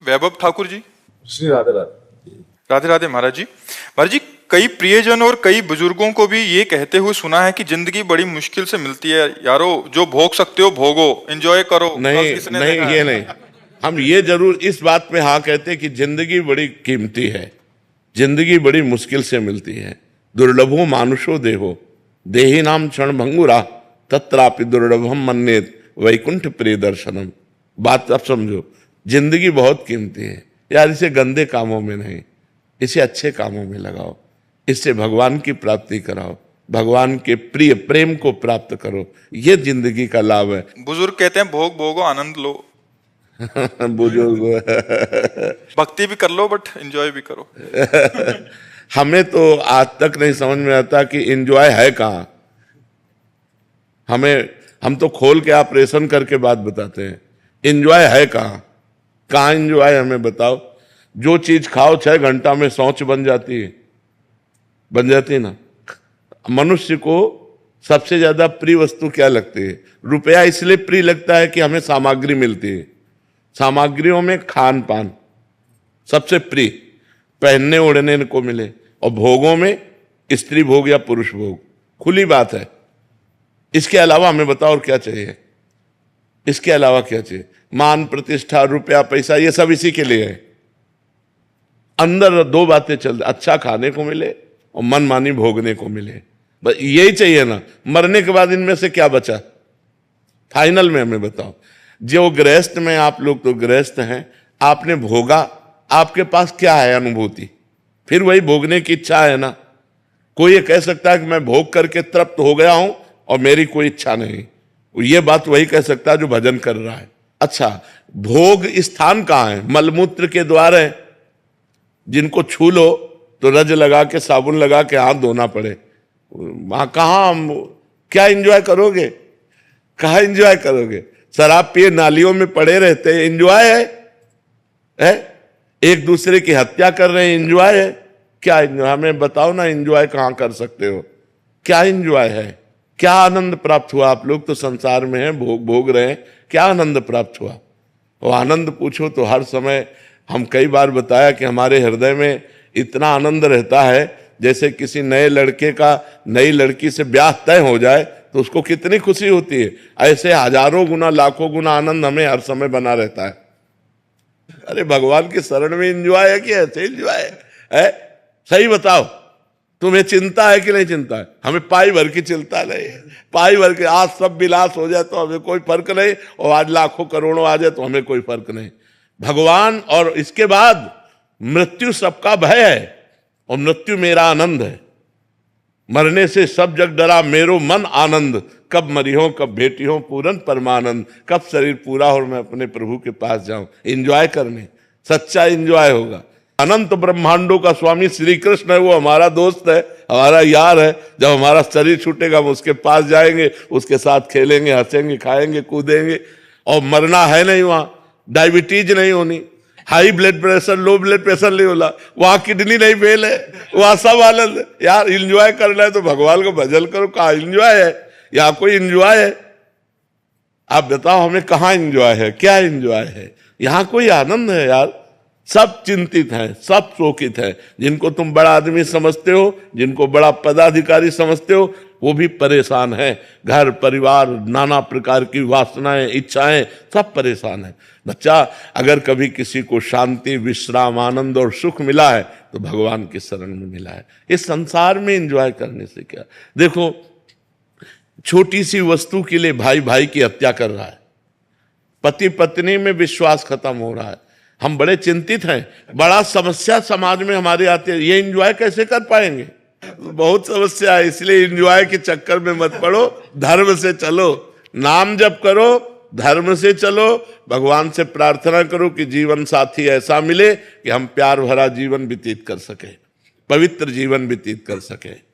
वैभव ठाकुर जी। श्री राधे राधे। राधे राधे महाराज जी। महाराज जी, कई प्रियजन और कई बुजुर्गों को भी ये कहते हुए सुना है कि जिंदगी बड़ी मुश्किल से मिलती है यारो, जो भोग सकते हो भोगो, एंजॉय करो। नहीं किसने नहीं, देखा ये है? नहीं, हम ये जरूर इस बात पे हाँ कहते कि जिंदगी बड़ी कीमती है, जिंदगी बड़ी मुश्किल से मिलती है। दुर्लभो मानुषो देहो देही नाम क्षण भंगुरा तत्रापि दुर्लभम मन्येत वैकुंठ प्रिय दर्शनम। बात अब समझो, जिंदगी बहुत कीमती है यार, इसे गंदे कामों में नहीं, इसे अच्छे कामों में लगाओ, इससे भगवान की प्राप्ति कराओ, भगवान के प्रिय प्रेम को प्राप्त करो, ये जिंदगी का लाभ है। बुजुर्ग कहते हैं भोग भोगो आनंद लो। बुजुर्ग भक्ति भी कर लो बट एंजॉय भी करो। हमें तो आज तक नहीं समझ में आता कि एंजॉय है कहाँ। हम तो खोल के ऑपरेशन करके बात बताते हैं, एंजॉय है कहाँ, कहाँ एंजॉय हमें बताओ। जो चीज खाओ 6 घंटा में शौच बन जाती है ना। मनुष्य को सबसे ज्यादा प्रिय वस्तु क्या लगती है? रुपया इसलिए प्रिय लगता है कि हमें सामग्री मिलती है, सामग्रियों में खान पान सबसे प्रिय, पहनने ओढ़ने को मिले, और भोगों में स्त्री भोग या पुरुष भोग, खुली बात है। इसके अलावा हमें बताओ और क्या चाहिए? इसके अलावा क्या चाहिए? मान प्रतिष्ठा रुपया पैसा ये सब इसी के लिए है। अंदर 2 बातें चल, अच्छा खाने को मिले और मनमानी भोगने को मिले, बस यही चाहिए ना। मरने के बाद इनमें से क्या बचा? फाइनल में हमें बताओ। जो गृहस्थ में, आप लोग तो गृहस्थ हैं, आपने भोगा, आपके पास क्या है अनुभूति? फिर वही भोगने की इच्छा है ना। कोई ये कह सकता है कि मैं भोग करके तृप्त हो गया हूं और मेरी कोई इच्छा नहीं, ये बात वही कह सकता है जो भजन कर रहा है। अच्छा, भोग स्थान कहाँ है? मलमूत्र के द्वार है, जिनको छू लो तो रज लगा के साबुन लगा के हाथ धोना पड़े। वहां कहाँ क्या एंजॉय करोगे? कहाँ एंजॉय करोगे? शराब पिए नालियों में पड़े रहते हैं, एंजॉय है? एक दूसरे की हत्या कर रहे हैं, एंजॉय है? क्या एंजॉय? हमें बताओ ना, एंजॉय कहाँ कर सकते हो? क्या एंजॉय है? क्या आनंद प्राप्त हुआ? आप लोग तो संसार में हैं, भोग रहे हैं, क्या आनंद प्राप्त हुआ? वो आनंद पूछो तो हर समय हम कई बार बताया कि हमारे हृदय में इतना आनंद रहता है जैसे किसी नए लड़के का नई लड़की से ब्याह तय हो जाए तो उसको कितनी खुशी होती है। ऐसे हजारों गुना लाखों गुना आनंद हमें हर समय बना रहता है। अरे भगवान की शरण में एंजॉय है कि ऐसे एंजॉय है? सही बताओ, तुम्हें चिंता है कि नहीं चिंता है? हमें पाई भर की चिंता नहीं है। पाई भर के आज सब विलास हो जाए तो हमें कोई फर्क नहीं, और आज लाखों करोड़ों आ जाए तो हमें कोई फर्क नहीं। भगवान, और इसके बाद मृत्यु सबका भय है और मृत्यु मेरा आनंद है। मरने से सब जग डरा मेरो मन आनंद, कब मरी हो कब भेटी हो पूरन परमानंद, कब शरीर पूरा हो और मैं अपने प्रभु के पास जाऊं। एंजॉय करने, सच्चा एंजॉय होगा। अनंत ब्रह्मांडों का स्वामी श्री कृष्ण है, वो हमारा दोस्त है, हमारा यार है। जब हमारा शरीर छूटेगा हम उसके पास जाएंगे, उसके साथ खेलेंगे, हंसेंगे, खाएंगे, कूदेंगे। और मरना है नहीं, वहां डायबिटीज नहीं होनी, high blood pressure, low blood pressure नहीं होला, वहां किडनी नहीं फेल है, वहां सब आनंद यार। एंजॉय करना है तो भगवान को भजन करो। कहाँ एंजॉय है? यहाँ कोई एंजॉय है? आप बताओ हमें, कहाँ एंजॉय है? क्या एंजॉय है? यहाँ कोई आनंद है यार? सब चिंतित हैं, सब शोकित हैं। जिनको तुम बड़ा आदमी समझते हो, जिनको बड़ा पदाधिकारी समझते हो, वो भी परेशान हैं। घर परिवार, नाना प्रकार की वासनाएं, इच्छाएं, सब परेशान हैं। बच्चा, अगर कभी किसी को शांति, विश्राम, आनंद और सुख मिला है तो भगवान की शरण में मिला है। इस संसार में एंजॉय करने से क्या? देखो, छोटी सी वस्तु के लिए भाई भाई की हत्या कर रहा है, पति पत्नी में विश्वास खत्म हो रहा है। हम बड़े चिंतित हैं, बड़ा समस्या समाज में हमारे आती है। ये एंजॉय कैसे कर पाएंगे? बहुत समस्या है। इसलिए एंजॉय के चक्कर में मत पड़ो, धर्म से चलो, नाम जप करो, धर्म से चलो, भगवान से प्रार्थना करो कि जीवन साथी ऐसा मिले कि हम प्यार भरा जीवन व्यतीत कर सके, पवित्र जीवन व्यतीत कर सके।